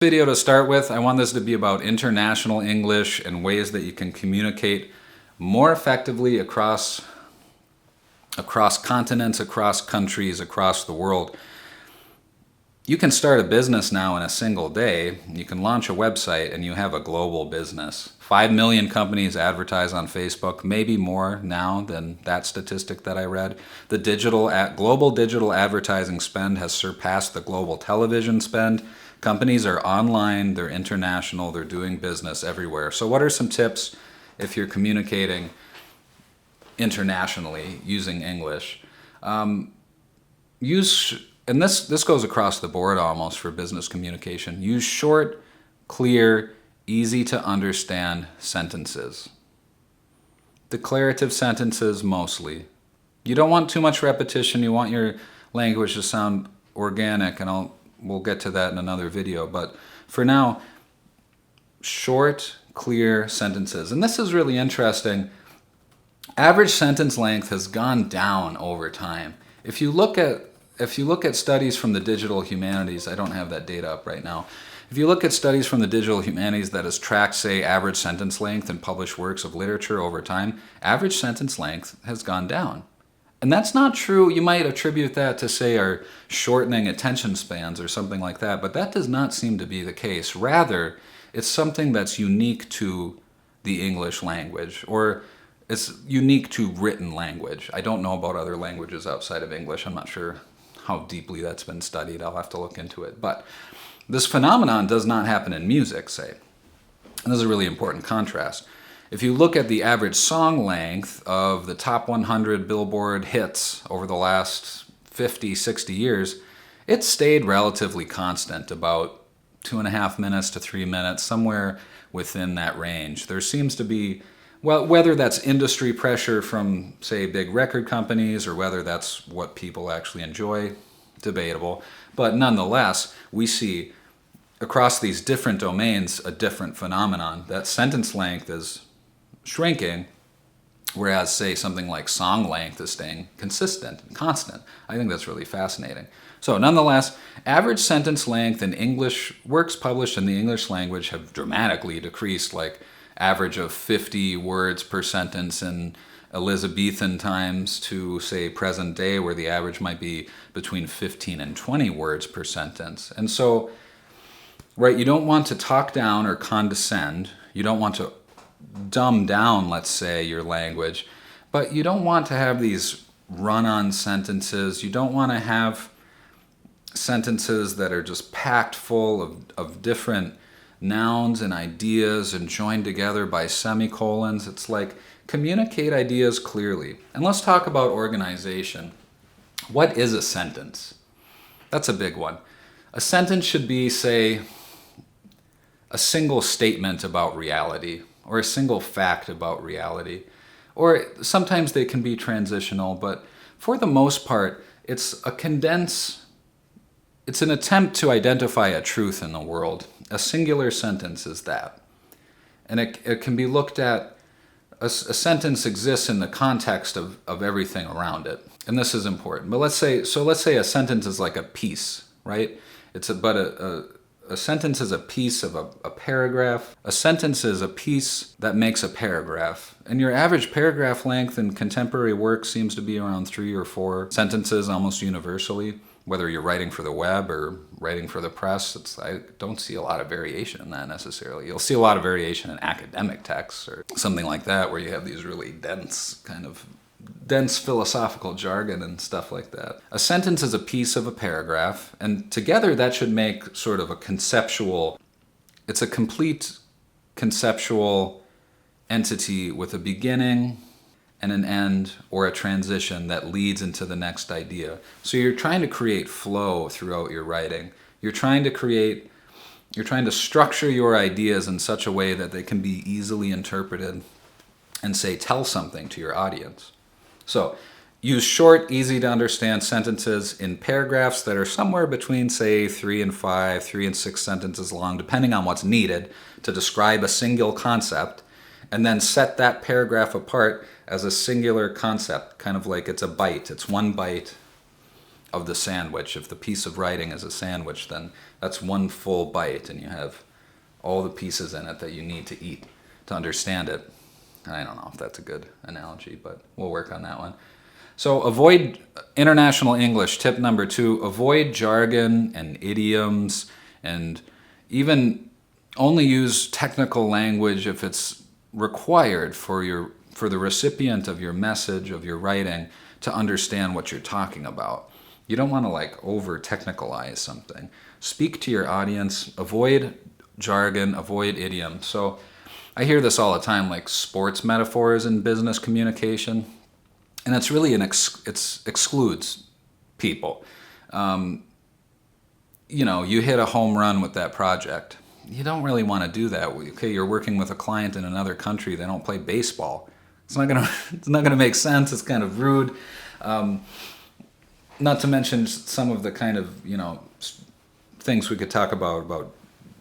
Video to start with, I want this to be about international English and ways that you can communicate more effectively across continents, across countries, across the world. You can start a business now in a single day. You can launch a website and you have a global business. 5 million companies advertise on Facebook, maybe more now than that statistic that I read. The global digital advertising spend has surpassed the global television spend. Companies are online, they're international, they're doing business everywhere. So what are some tips if you're communicating internationally using English? And this goes across the board almost for business communication. Use short, clear, easy to understand sentences. Declarative sentences mostly. You don't want too much repetition. You want your language to sound organic, and we'll get to that in another video. But for now, short, clear sentences. And this is really interesting. Average sentence length has gone down over time. If you look at studies from the digital humanities, I don't have that data up right now. If you look at studies from the digital humanities that has tracked, say, average sentence length and published works of literature over time, average sentence length has gone down. And that's not true. You might attribute that to, say, our shortening attention spans or something like that, but that does not seem to be the case. Rather, it's something that's unique to the English language, or it's unique to written language. I don't know about other languages outside of English. I'm not sure how deeply that's been studied. I'll have to look into it. But this phenomenon does not happen in music, say. And this is a really important contrast. If you look at the average song length of the top 100 Billboard hits over the last 50, 60 years, it's stayed relatively constant, about 2.5 minutes to 3 minutes, somewhere within that range. There seems to be, well, whether that's industry pressure from, say, big record companies, or whether that's what people actually enjoy, debatable. But nonetheless, we see across these different domains a different phenomenon. That sentence length is shrinking, whereas, say, something like song length is staying consistent and constant. I think that's really fascinating. So nonetheless, average sentence length in English, works published in the English language have dramatically decreased, like average of 50 words per sentence in Elizabethan times to, say, present day, where the average might be between 15 and 20 words per sentence. And so, right, you don't want to talk down or condescend. You don't want to dumb down, let's say, your language, but you don't want to have these run-on sentences. You don't want to have sentences that are just packed full of different nouns and ideas and joined together by semicolons. It's like, communicate ideas clearly. And let's talk about organization. What is a sentence? That's a big one. A sentence should be, say, a single statement about reality, or a single fact about reality. Or sometimes they can be transitional, but for the most part, it's an attempt to identify a truth in the world. A singular sentence is that. And it can be looked at, a sentence exists in the context of everything around it. And this is important. But let's say a sentence is like a piece, right? A sentence is a piece of a paragraph. A sentence is a piece that makes a paragraph. And your average paragraph length in contemporary work seems to be around 3 or 4 sentences almost universally. Whether you're writing for the web or writing for the press, I don't see a lot of variation in that necessarily. You'll see a lot of variation in academic texts or something like that, where you have these really dense philosophical jargon and stuff like that. A sentence is a piece of a paragraph, and together that should make sort of it's a complete conceptual entity with a beginning and an end, or a transition that leads into the next idea. So you're trying to create flow throughout your writing. You're trying to structure your ideas in such a way that they can be easily interpreted and, say, tell something to your audience. So use short, easy to understand sentences in paragraphs that are somewhere between, say, 3 and 5, 3 and 6 sentences long, depending on what's needed to describe a single concept, and then set that paragraph apart as a singular concept, kind of like it's a byte. It's one byte of the sandwich. If the piece of writing is a sandwich, then that's one full bite, and you have all the pieces in it that you need to eat to understand it. I don't know if that's a good analogy, but we'll work on that one. So avoid international English. Tip number 2, avoid jargon and idioms, and even only use technical language if it's required for the recipient of your message, of your writing, to understand what you're talking about. You don't want to like over technicalize something. Speak to your audience, avoid jargon, avoid idiom. So I hear this all the time, like sports metaphors in business communication, and it's really it excludes people. You hit a home run with that project. You don't really want to do that. Okay, you're working with a client in another country. They don't play baseball. It's not gonna make sense. It's kind of rude. Not to mention some of the kind of things we could talk about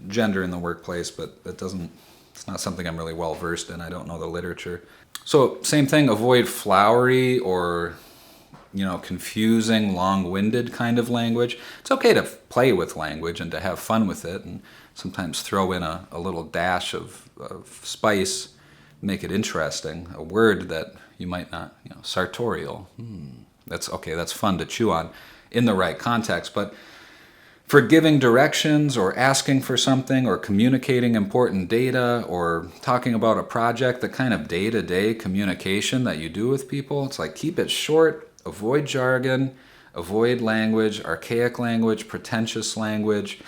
gender in the workplace, but it's not something I'm really well versed in. I don't know the literature. So same thing, avoid flowery or confusing, long-winded kind of language. It's okay to play with language and to have fun with it, and sometimes throw in a little dash of spice, make it interesting. A word that you might not, sartorial. That's okay, that's fun to chew on in the right context. But for giving directions or asking for something or communicating important data or talking about a project, the kind of day-to-day communication that you do with people, it's like keep it short, avoid jargon, avoid language, archaic language, pretentious language.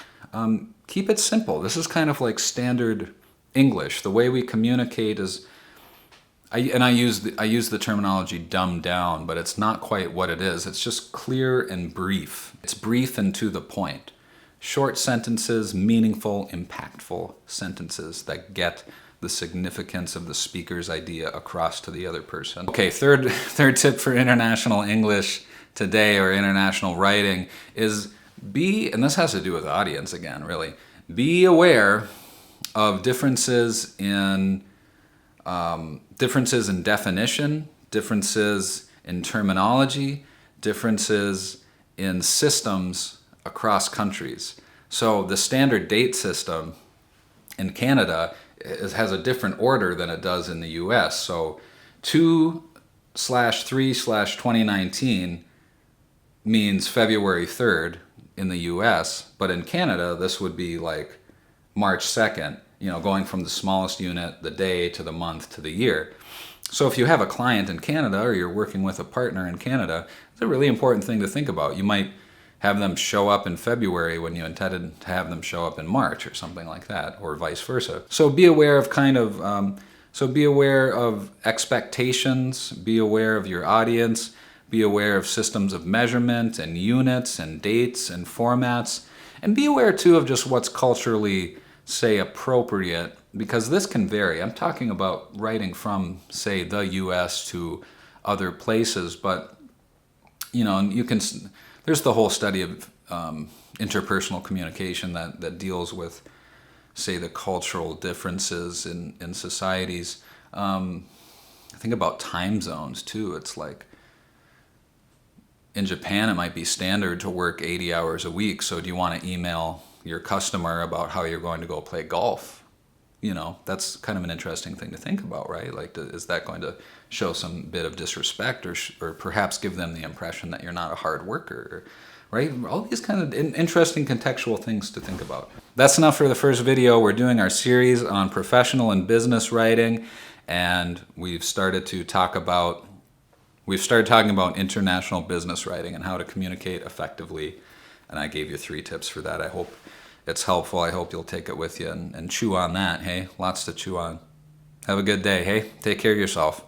Keep it simple. This is kind of like standard English. The way we communicate is, I use the terminology dumbed down, but it's not quite what it is. It's just clear and brief. It's brief and to the point. Short sentences, meaningful, impactful sentences that get the significance of the speaker's idea across to the other person. Okay, third tip for international English today, or international writing, is and this has to do with audience again, really, be aware of differences in definition, differences in terminology, differences in systems across countries. So the standard date system in Canada has a different order than it does in the US. So 2/3/2019 means February 3rd in the US, but in Canada this would be like March 2nd, going from the smallest unit, the day, to the month, to the year. So if you have a client in Canada or you're working with a partner in Canada, it's a really important thing to think about. You might have them show up in February when you intended to have them show up in March or something like that, or vice versa. So be aware of be aware of expectations, be aware of your audience, be aware of systems of measurement and units and dates and formats, and be aware too of just what's culturally, say, appropriate, because this can vary. I'm talking about writing from, say, the US to other places, but there's the whole study of interpersonal communication that deals with, say, the cultural differences in societies. I think about time zones too. It's like in Japan it might be standard to work 80 hours a week, so do you want to email your customer about how you're going to go play golf? That's kind of an interesting thing to think about, right? Like, is that going to show some bit of disrespect, or perhaps give them the impression that you're not a hard worker, right? All these kind of interesting contextual things to think about. That's enough for the first video. We're doing our series on professional and business writing, and we've started talking about international business writing and how to communicate effectively. And I gave you 3 tips for that. I hope it's helpful. I hope you'll take it with you and chew on that. Hey, lots to chew on. Have a good day. Hey, take care of yourself.